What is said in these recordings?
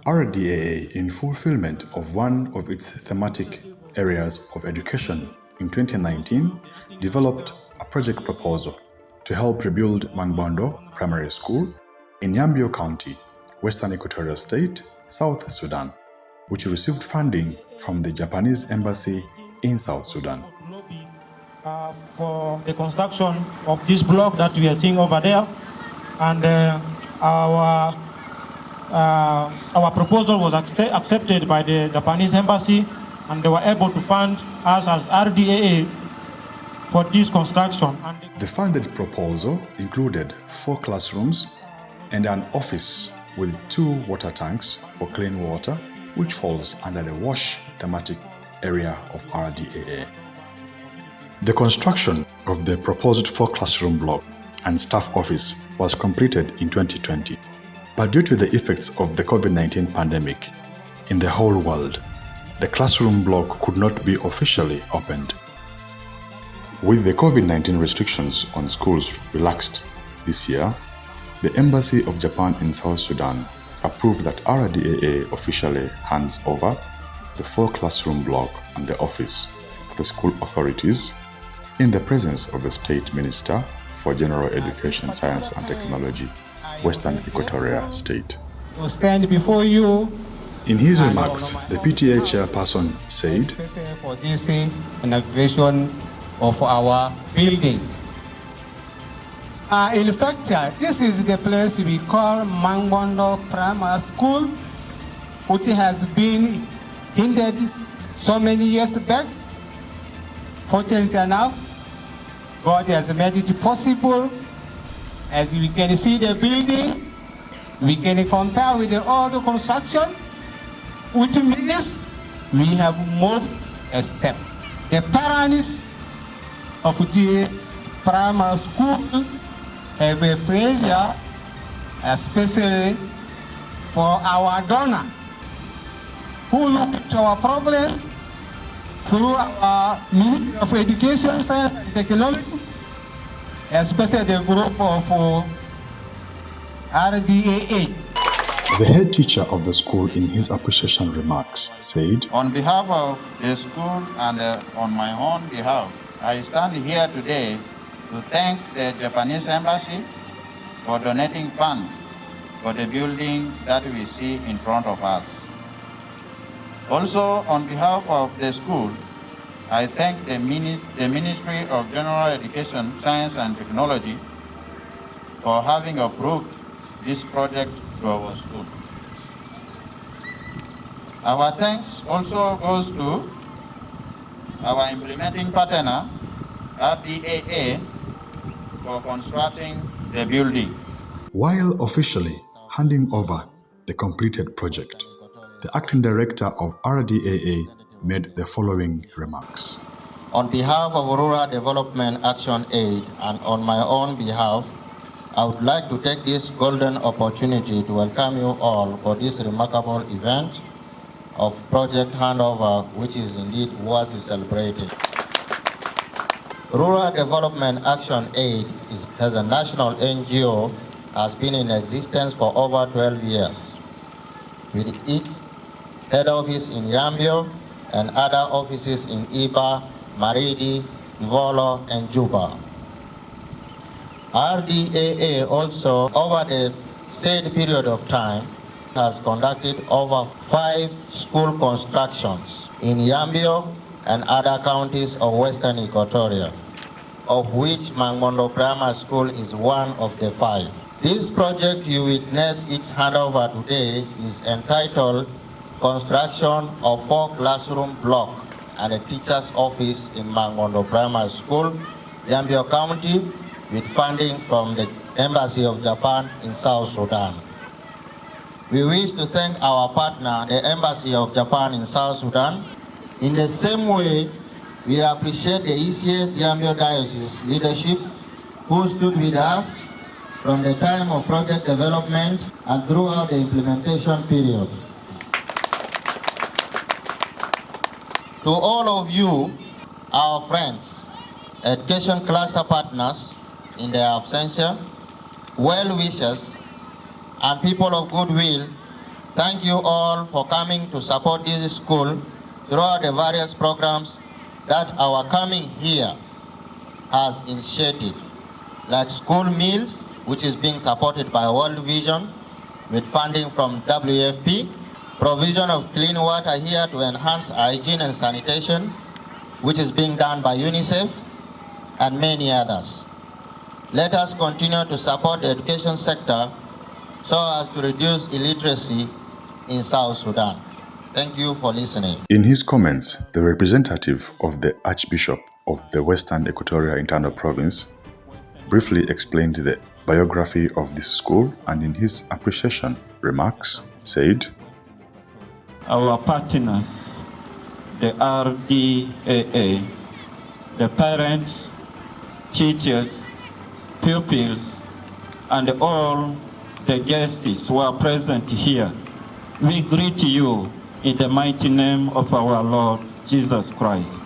RDAA, in fulfillment of one of its thematic areas of education in 2019, developed a project proposal to help rebuild Mangbondo Primary School in Yambio County, Western Equatoria State, South Sudan, which received funding from the Japanese Embassy in South Sudan. For the construction of this block that we are seeing over there, and our proposal was accepted by the Japanese Embassy, and they were able to fund us as RDAA for this construction. The funded proposal included 4 classrooms and an office with 2 water tanks for clean water, which falls under the WASH thematic area of RDAA. The construction of the proposed 4 classroom block and staff office was completed in 2020, but due to the effects of the COVID-19 pandemic in the whole world, the classroom block could not be officially opened. With the COVID-19 restrictions on schools relaxed this year, the Embassy of Japan in South Sudan approved that RDAA officially hands over the 4 classroom block and the office to the school authorities in the presence of the State Minister for General Education, Science and Technology, Western Equatoria State. To stand before you. In his remarks, the PTA chairperson said, "For this inauguration of our building. In fact, this is the place we call Mangbondo Primary School, which has been hindered so many years back. Fortunately enough, God has made it possible. As we can see the building, we can compare with the old construction, which means we have moved a step. The parents of this primary school have a pressure, especially for our donor, who look at our problem through our Ministry of Education, Science and Technology, especially the group of RDAA. The head teacher of the school, in his appreciation remarks, said, "On behalf of the school and on my own behalf, I stand here today to thank the Japanese Embassy for donating funds for the building that we see in front of us. Also, on behalf of the school, I thank the Ministry of General Education, Science and Technology for having approved this project to our school. Our thanks also goes to our implementing partner, RDAA, for constructing the building." While officially handing over the completed project, the acting director of RDAA made the following remarks. On behalf of Rural Development Action Aid and on my own behalf, I would like to take this golden opportunity to welcome you all for this remarkable event of project handover, which is indeed worth celebrating. Rural Development Action Aid as a national NGO has been in existence for over 12 years, with its head office in Yambio and other offices in Iba, Maridi, Mvolo, and Juba. RDAA also, over the said period of time, has conducted over 5 school constructions in Yambio and other counties of Western Equatoria, of which Mangbondo Primary School is one of the 5. This project you witness its handover today is entitled Construction of 4 Classroom Block and a Teacher's Office in Mangbondo Primary School, Yambio County, with funding from the Embassy of Japan in South Sudan. We wish to thank our partner, the Embassy of Japan in South Sudan. In the same way, we appreciate the ECS Yambio Diocese leadership who stood with us from the time of project development and throughout the implementation period. To all of you, our friends, education cluster partners in their absentia, well-wishers, and people of goodwill, Thank you all for coming to support this school throughout the various programs that our coming here has initiated, like school meals, which is being supported by World Vision with funding from WFP, provision of clean water here to enhance hygiene and sanitation, which is being done by UNICEF, and many others. Let us continue to support the education sector so as to reduce illiteracy in South Sudan. Thank you for listening. In his comments, the representative of the Archbishop of the Western Equatoria Internal Province briefly explained the biography of this school, and in his appreciation remarks said, our partners, the RDAA, the parents, teachers, pupils, and all the guests who are present here, we greet you in the mighty name of our Lord Jesus Christ.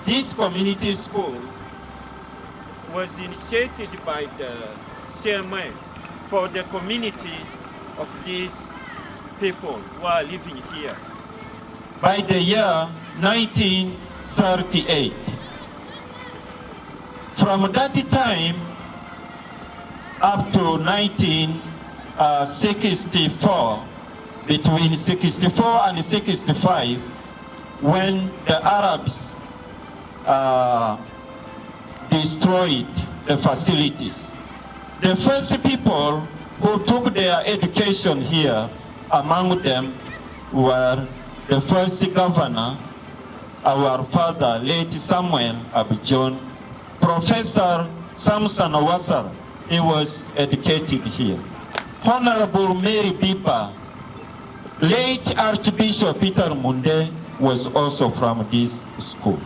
This community school was initiated by the CMS for the community of these people who are living here. By the year 1938, from that time up to 1964, between 64 and 65, when the Arabs destroyed the facilities, the first people who took their education here, among them were the first governor, our father, late Samuel Abijon, Professor Samson Wasser, he was educated here. Honorable Mary Bipa, late Archbishop Peter Munde was also from this school.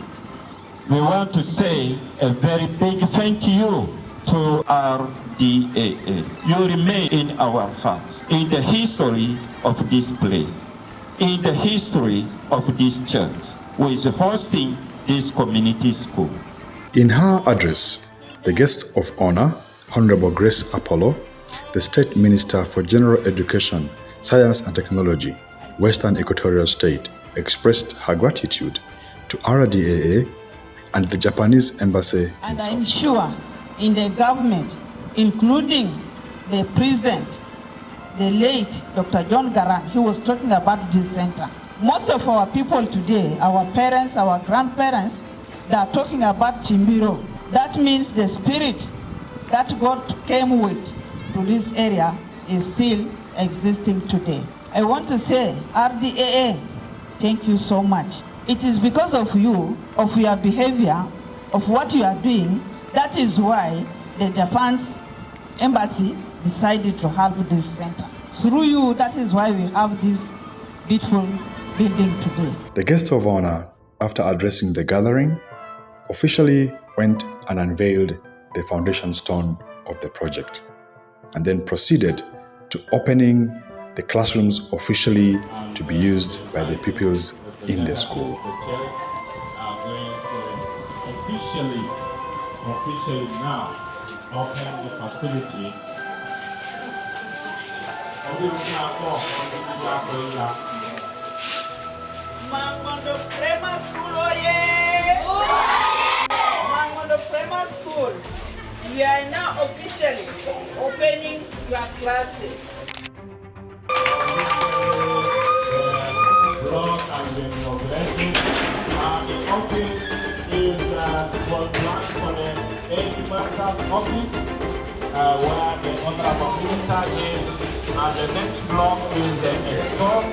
We want to say a very big thank you to RDAA. You remain in our hearts, in the history of this place, in the history of this church, who is hosting this community school. In her address, the guest of honor, Honorable Grace Apollo, the State Minister for General Education, Science and Technology, Western Equatoria State, expressed her gratitude to RDAA and the Japanese Embassy in South Sudan. And I'm sure in the government, including the president, the late Dr. John Garang, he was talking about this center. Most of our people today, our parents, our grandparents, they are talking about Chimbiro. That means the spirit that God came with to this area is still existing today. I want to say, RDAA, thank you so much. It is because of you, of your behavior, of what you are doing, that is why the Japan's embassy decided to have this center. Through you, that is why we have this beautiful building today. The guest of honor, after addressing the gathering, officially went and unveiled the foundation stone of the project, and then proceeded to opening the classrooms officially to be used by the pupils in the school. Officially now open the facility. Mangbondo Primary School, oye! Mangbondo Primary School, we are now officially opening your classes. The office is was planned for the 8 members office, where the Honorable Minister is, and the next block is the store.